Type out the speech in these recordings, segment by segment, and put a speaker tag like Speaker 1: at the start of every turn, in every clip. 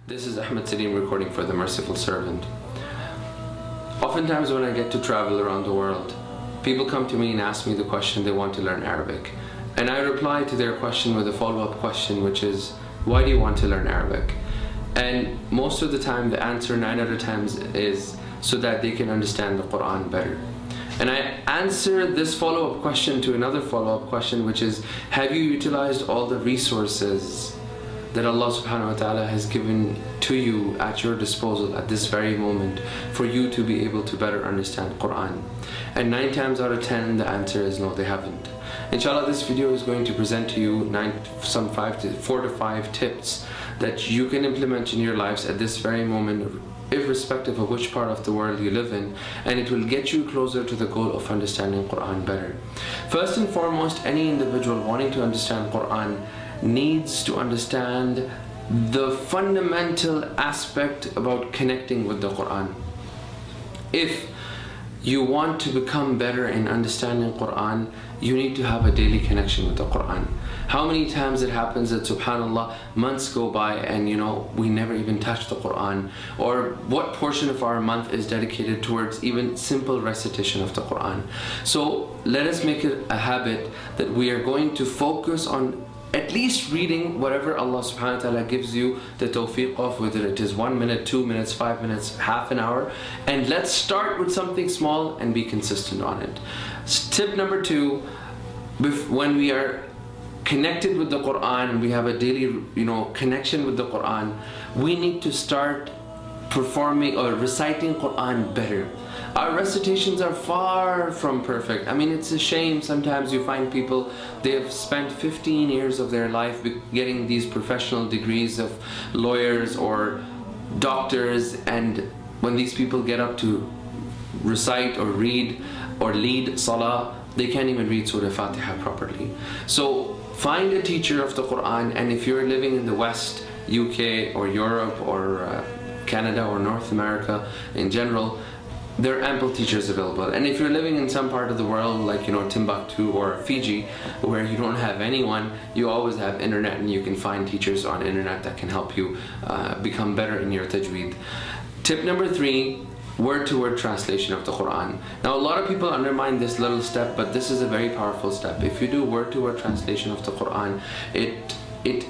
Speaker 1: This is Ahmed Saleem recording for the Merciful Servant. Oftentimes when I get to travel around the world, people come to me and ask me the question they want to learn Arabic. And I reply to their question with a follow-up question, which is, why do you want to learn Arabic? And most of the time the answer 9 out of 10 is so that they can understand the Quran better. And I answer this follow-up question to another follow-up question, which is, have you utilized all the resources that Allah subhanahu wa ta'ala has given to you at your disposal at this very moment for you to be able to better understand Quran? And 9 times out of 10 the answer is no, they haven't. Inshallah, this video is going to present to you 4 to 5 tips that you can implement in your lives at this very moment, irrespective of which part of the world you live in, and it will get you closer to the goal of understanding Quran better. First and foremost, any individual wanting to understand Quran needs to understand the fundamental aspect about connecting with the Quran. If you want to become better in understanding Quran, you need to have a daily connection with the Quran. How many times it happens that, subhanallah, months go by and we never even touch the Quran, or what portion of our month is dedicated towards even simple recitation of the Quran. So let us make it a habit that we are going to focus on at least reading whatever Allah subhanahu wa ta'ala gives you the tawfiq of, whether it is 1 minute, 2 minutes, 5 minutes, half an hour. And let's start with something small and be consistent on it. Tip number 2, when we are connected with the Quran and we have a daily connection with the Quran, we need to start performing or reciting Quran better. Our recitations are far from perfect. I mean, it's a shame sometimes you find people, they have spent 15 years of their life getting these professional degrees of lawyers or doctors, and when these people get up to recite or read or lead salah, they can't even read Surah Fatiha properly. So find a teacher of the Quran, and if you're living in the West, UK or Europe or Canada or North America in general, there are ample teachers available. And if you're living in some part of the world like Timbuktu or Fiji, where you don't have anyone, you always have internet, and you can find teachers on internet that can help you become better in your tajweed. Tip number 3, word-to-word translation of the Quran. Now, a lot of people undermine this little step, but this is a very powerful step. If you do word-to-word translation of the Quran, it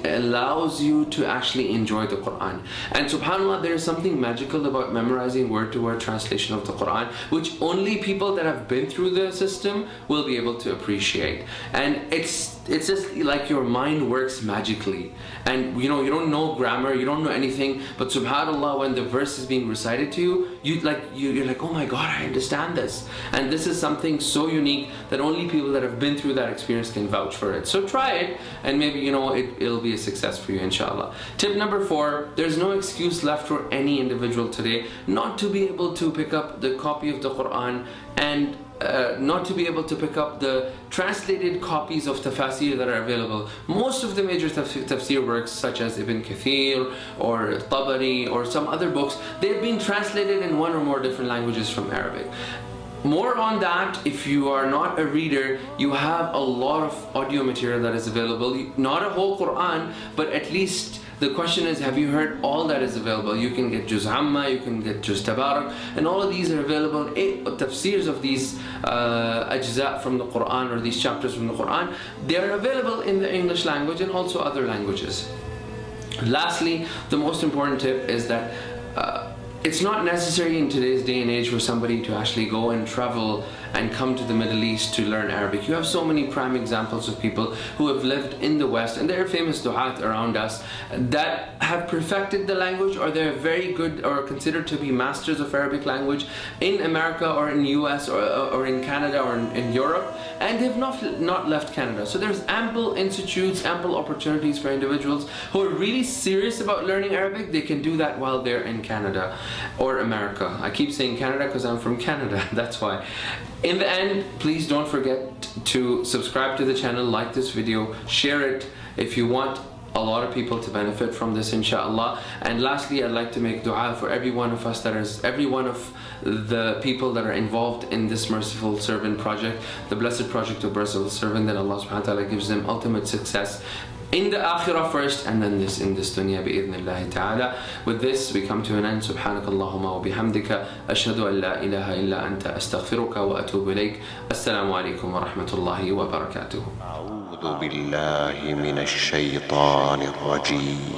Speaker 1: allows you to actually enjoy the Quran. And subhanAllah, there is something magical about memorizing word-to-word translation of the Quran, which only people that have been through the system will be able to appreciate. And it's just like your mind works magically. And you don't know grammar, you don't know anything, but subhanAllah, when the verse is being recited to you, you're like, oh my God, I understand this. And this is something so unique that only people that have been through that experience can vouch for it. So try it, and maybe it'll be a success for you, inshallah. Tip number 4, there's no excuse left for any individual today not to be able to pick up the copy of the Quran and not to be able to pick up the translated copies of tafsir that are available. Most of the major tafsir works, such as Ibn Kathir or Tabari or some other books, they've been translated in 1 or more different languages from Arabic. More on that, if you are not a reader, you have a lot of audio material that is available. Not a whole Quran, but at least the question is, have you heard all that is available? You can get Juz Amma, you can get Juz Tabarak, and all of these are available. Tafsirs of these ajza from the Quran, or these chapters from the Quran, they are available in the English language and also other languages. Lastly, the most important tip is that it's not necessary in today's day and age for somebody to actually go and travel and come to the Middle East to learn Arabic. You have so many prime examples of people who have lived in the West, and there are famous du'at around us that have perfected the language, or they're very good or considered to be masters of Arabic language in America or in US or in Canada or in Europe, and they've not left Canada. So there's ample institutes, ample opportunities for individuals who are really serious about learning Arabic. They can do that while they're in Canada or America. I keep saying Canada because I'm from Canada, that's why. In the end, please don't forget to subscribe to the channel, like this video, share it if you want a lot of people to benefit from this, inshallah. And lastly, I'd like to make dua for every one of us, every one of the people that are involved in this Merciful Servant project, the blessed project of Merciful Servant, that Allah subhanahu wa ta'ala gives them ultimate success in the akhirah first, and then in this dunya bi'idhnillahi ta'ala. With this we come to an end. Subhanakallahumma wa bihamdika ashhadu an la ilaha illa anta astaghfiruka wa atubu ilayk. Assalamu alaikum wa rahmatullahi wa barakatuh.
Speaker 2: أعوذ بالله من الشيطان الرجيم.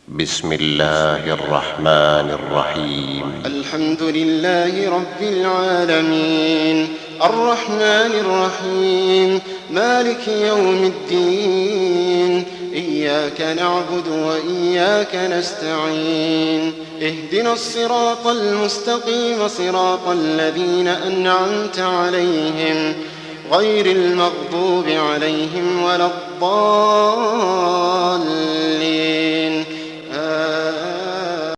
Speaker 2: بسم الله الرحمن الرحيم.
Speaker 3: الحمد لله رب العالمين الرحمن الرحيم مالك يوم الدين إياك نعبد وإياك نستعين اهدنا الصراط المستقيم صراط الذين أنعمت عليهم غير المغضوب عليهم ولا الضالين